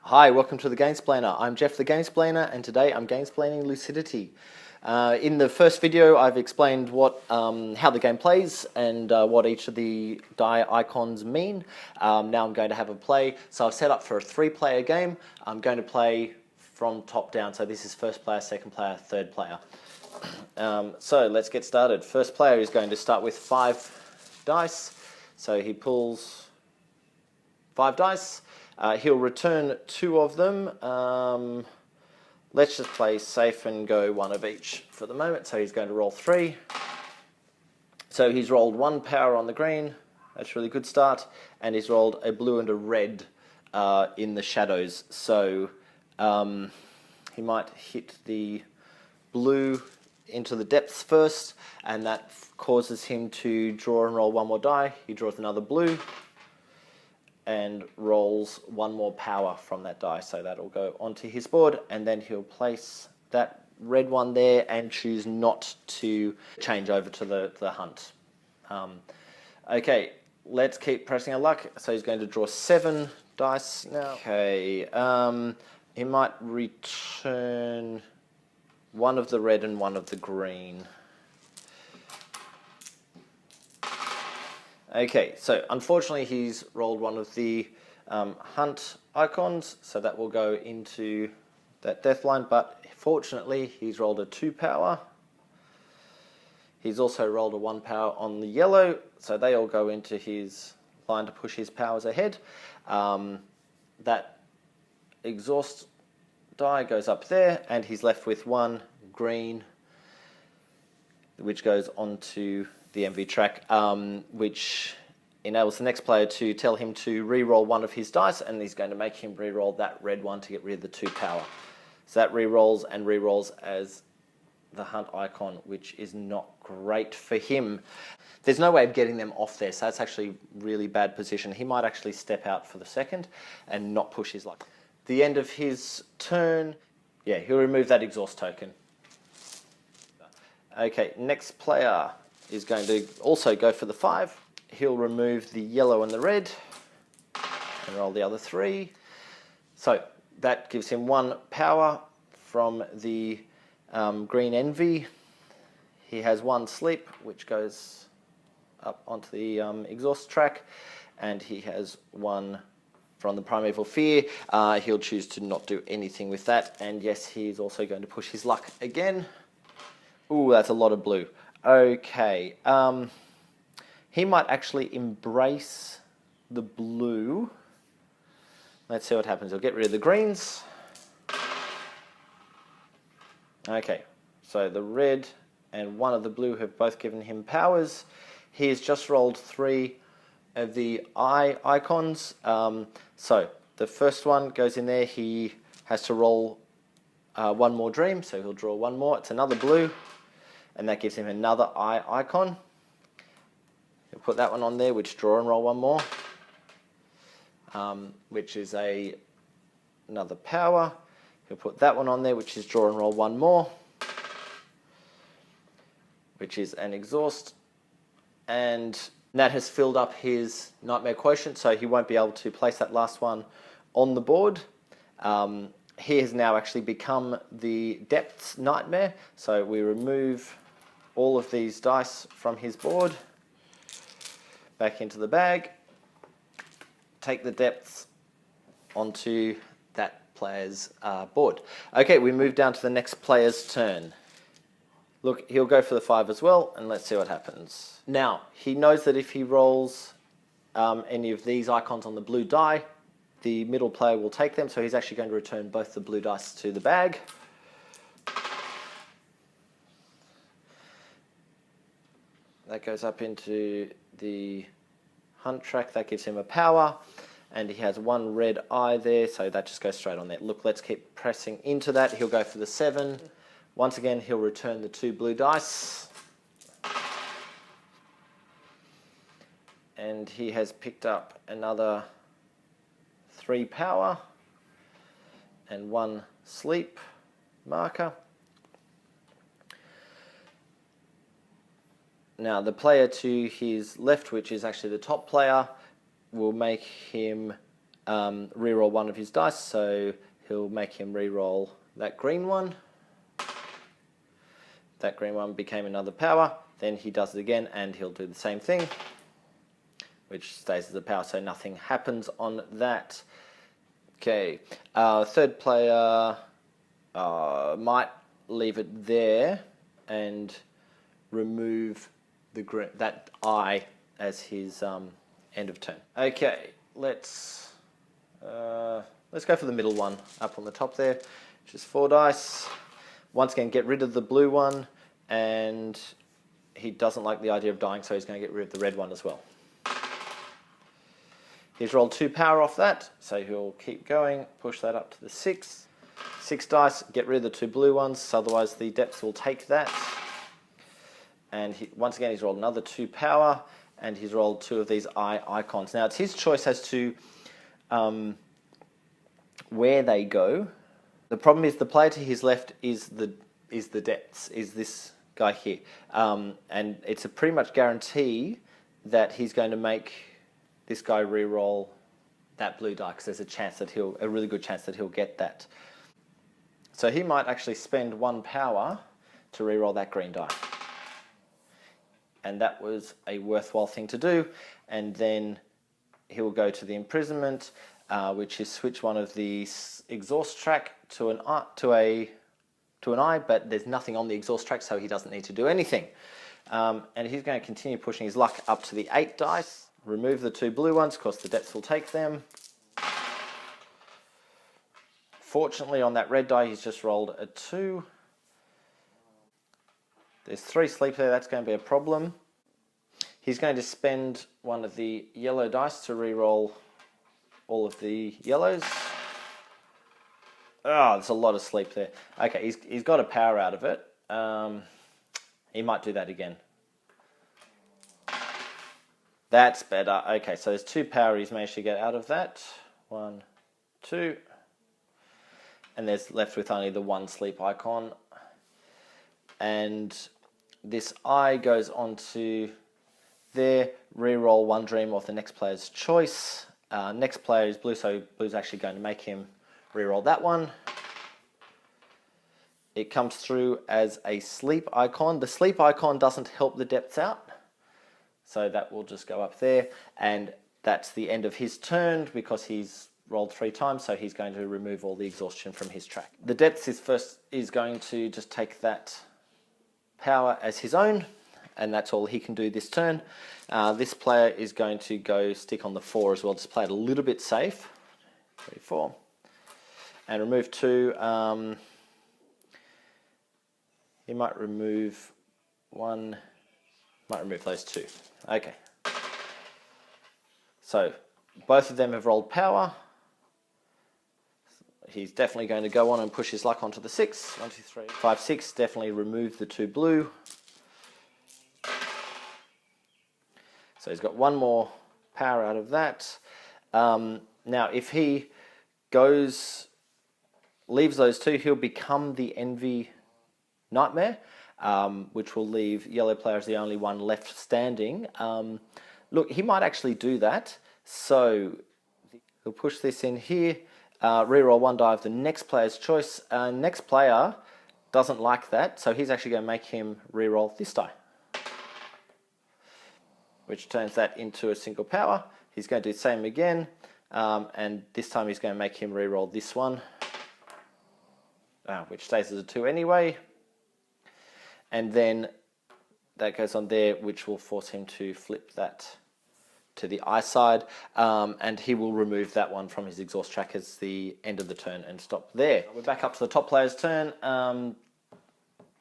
Hi, welcome to the Gamesplainer. I'm Jeff the Gamesplainer, and today I'm gamesplaining Lucidity. In the first video, I've explained how the game plays and what each of the die icons mean. Now I'm going to have a play. So I've set up for a 3-player game. I'm going to play from top down. So this is first player, second player, third player. So let's get started. First player is going to start with 5 dice. So he pulls 5 dice. He'll return 2 of them. Let's just play safe and go 1 of each for the moment. So he's going to roll 3. So he's rolled 1 power on the green. That's a really good start. And he's rolled a blue and a red in the shadows. So he might hit the blue into the depths first, and that causes him to draw and roll 1 more die. He draws another blue and rolls 1 more power from that die, so that'll go onto his board, and then he'll place that red one there and choose not to change over to the hunt. Okay, let's keep pressing our luck. So he's going to draw 7 dice now. Okay, he might return 1 of the red and 1 of the green. Okay, so unfortunately he's rolled 1 of the hunt icons, so that will go into that death line, but fortunately he's rolled a 2 power. He's also rolled a 1 power on the yellow, so they all go into his line to push his powers ahead. That exhaust die goes up there, and he's left with 1 green, which goes onto the MV track, which enables the next player to tell him to re-roll 1 of his dice, and he's going to make him re-roll that red one to get rid of the 2 power. So that re-rolls and re-rolls as the hunt icon, which is not great for him. There's no way of getting them off there, so that's actually really bad position. He might actually step out for the second and not push his luck. The end of his turn, yeah, he'll remove that exhaust token. Okay, next player is going to also go for the 5. He'll remove the yellow and the red and roll the other 3. So that gives him 1 power from the green envy. He has 1 sleep, which goes up onto the exhaust track, and he has 1 from the primeval fear. He'll choose to not do anything with that, and yes, he's also going to push his luck again. Ooh, that's a lot of blue. Okay, he might actually embrace the blue. Let's see what happens. He'll get rid of the greens. Okay, so the red and 1 of the blue have both given him powers. He has just rolled 3 of the eye icons. So the first one goes in there. He has to roll 1 more dream, so he'll draw 1 more. It's another blue, and that gives him another eye icon. He'll put that one on there, which draw and roll 1 more, which is another power. He'll put that one on there, which is draw and roll 1 more, which is an exhaust, and that has filled up his nightmare quotient, so he won't be able to place that last one on the board. He has now actually become the depths nightmare, so we remove all of these dice from his board, back into the bag, take the depths onto that player's board. Okay, we move down to the next player's turn. Look, he'll go for the 5 as well, and let's see what happens. Now, he knows that if he rolls any of these icons on the blue die, the middle player will take them, so he's actually going to return both the blue dice to the bag. That goes up into the hunt track. That gives him a power, and he has 1 red eye there, so that just goes straight on there. Look, let's keep pressing into that. He'll go for the 7. Once again, he'll return the 2 blue dice. And he has picked up another 3 power and 1 sleep marker. Now the player to his left, which is actually the top player, will make him re-roll one of his dice, so he'll make him re-roll that green one. That green one became another power. Then he does it again, and he'll do the same thing, which stays as a power, so nothing happens on that. Okay, third player might leave it there and remove that eye as his end of turn. Okay, let's go for the middle one up on the top there, which is 4 dice. Once again, get rid of the blue one, and he doesn't like the idea of dying, so he's going to get rid of the red one as well. He's rolled 2 power off that, so he'll keep going, push that up to the 6. 6 dice, get rid of the 2 blue ones, otherwise the depths will take that. And once again, he's rolled another 2 power, and he's rolled 2 of these icons. Now, it's his choice as to where they go. The problem is the player to his left is the depths, is this guy here. And it's a pretty much guarantee that he's going to make this guy re-roll that blue die, because there's a really good chance that he'll get that. So he might actually spend 1 power to re-roll that green die. And that was a worthwhile thing to do. And then he'll go to the imprisonment, which is switch one of the exhaust track to an eye, but there's nothing on the exhaust track, so he doesn't need to do anything. And he's going to continue pushing his luck up to the 8 dice. Remove the 2 blue ones, of course the depths will take them. Fortunately, on that red die, he's just rolled a 2. There's 3 sleep there, that's going to be a problem. He's going to spend one of the yellow dice to re-roll all of the yellows. Oh, there's a lot of sleep there. Okay, he's got a power out of it. He might do that again. That's better. Okay, so there's 2 power he's managed to get out of that. 1, 2. And there's left with only the 1 sleep icon. And this eye goes on to there. Reroll 1 dream of the next player's choice. Next player is blue, so blue's actually going to make him reroll that one. It comes through as a sleep icon. The sleep icon doesn't help the depths out, so that will just go up there, and that's the end of his turn because he's rolled 3 times, so he's going to remove all the exhaustion from his track. The depths is going to just take that power as his own, and that's all he can do this turn. This player is going to go stick on the 4 as well, just play it a little bit safe. 3, 4. And remove 2. He might remove 1, might remove those 2. Okay. So both of them have rolled power. He's definitely going to go on and push his luck onto the 6. 1, 2, 3, 5, 6. Definitely remove the 2 blue. So he's got 1 more power out of that. Now, if he leaves those 2, he'll become the Envy Nightmare, which will leave yellow player as the only one left standing. Look, he might actually do that. So he'll push this in here. Reroll 1 die of the next player's choice. Next player doesn't like that, so he's actually going to make him reroll this die, which turns that into a single power. He's going to do the same again, and this time he's going to make him reroll this one, which stays as a 2 anyway. And then that goes on there, which will force him to flip that to the eye side, and he will remove that one from his exhaust track as the end of the turn and stop there. We're back up to the top player's turn.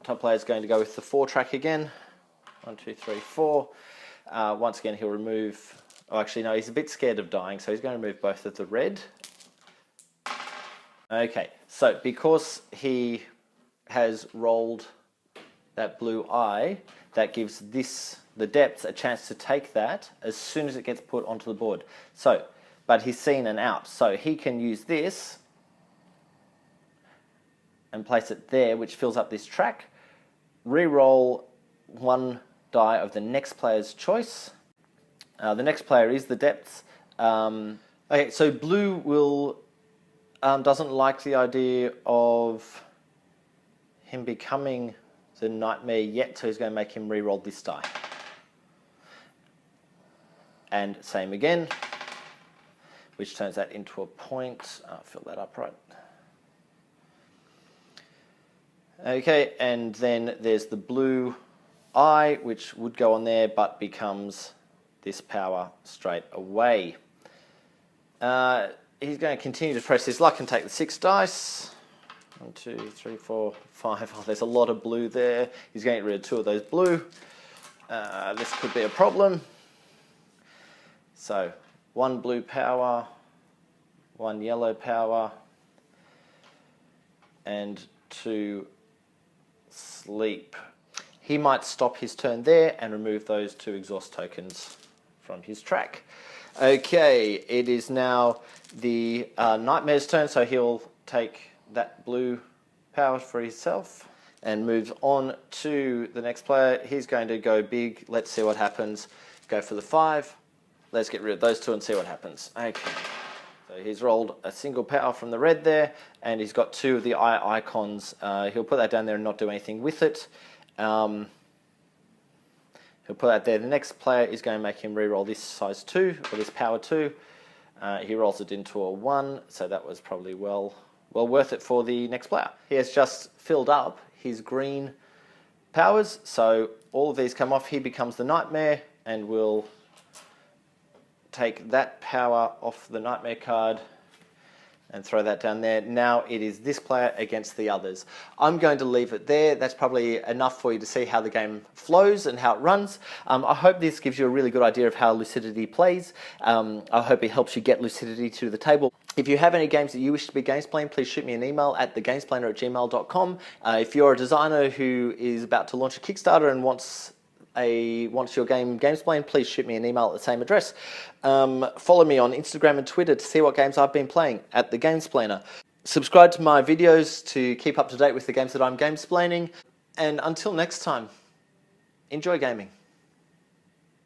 Top player's going to go with the 4 track again. 1, 2, 3, 4. Once again, he'll remove... Oh, actually, no, he's a bit scared of dying, so he's going to remove both of the red. Okay, so because he has rolled that blue eye, that gives the depths a chance to take that as soon as it gets put onto the board. So, but he's seen an out, so he can use this and place it there, which fills up this track. Reroll 1 die of the next player's choice. The next player is the depths. Okay, so blue will doesn't like the idea of him becoming the nightmare yet, so he's going to make him re-roll this die. And same again, which turns that into a point. I'll fill that up right. Okay, and then there's the blue eye, which would go on there, but becomes this power straight away. He's going to continue to press his luck and take the 6 dice. 1, 2, 3, 4, 5. Oh, there's a lot of blue there. He's going to get rid of 2 of those blue. This could be a problem. So 1 blue power, 1 yellow power, and 2 sleep. He might stop his turn there and remove those 2 exhaust tokens from his track. Okay, it is now the Nightmare's turn, so he'll take that blue power for himself and move on to the next player. He's going to go big. Let's see what happens. Go for the 5. Let's get rid of those 2 and see what happens. Okay, so he's rolled a single power from the red there, and he's got 2 of the eye icons. He'll put that down there and not do anything with it. He'll put that there. The next player is going to make him re-roll this size 2, or this power 2. He rolls it into a 1, so that was probably well worth it for the next player. He has just filled up his green powers, so all of these come off. He becomes the Nightmare, and will take that power off the Nightmare card and throw that down there. Now it is this player against the others. I'm going to leave it there. That's probably enough for you to see how the game flows and how it runs. I hope this gives you a really good idea of how Lucidity plays. I hope it helps you get Lucidity to the table. If you have any games that you wish to be Gamesplayed, please shoot me an email at thegamesplainer@gmail.com. If you're a designer who is about to launch a Kickstarter and wants your game Gamesplayed, please shoot me an email at the same address. Follow me on Instagram and Twitter to see what games I've been playing at the Gamesplainer. Subscribe to my videos to keep up to date with the games that I'm gamesplaining. And until next time, enjoy gaming.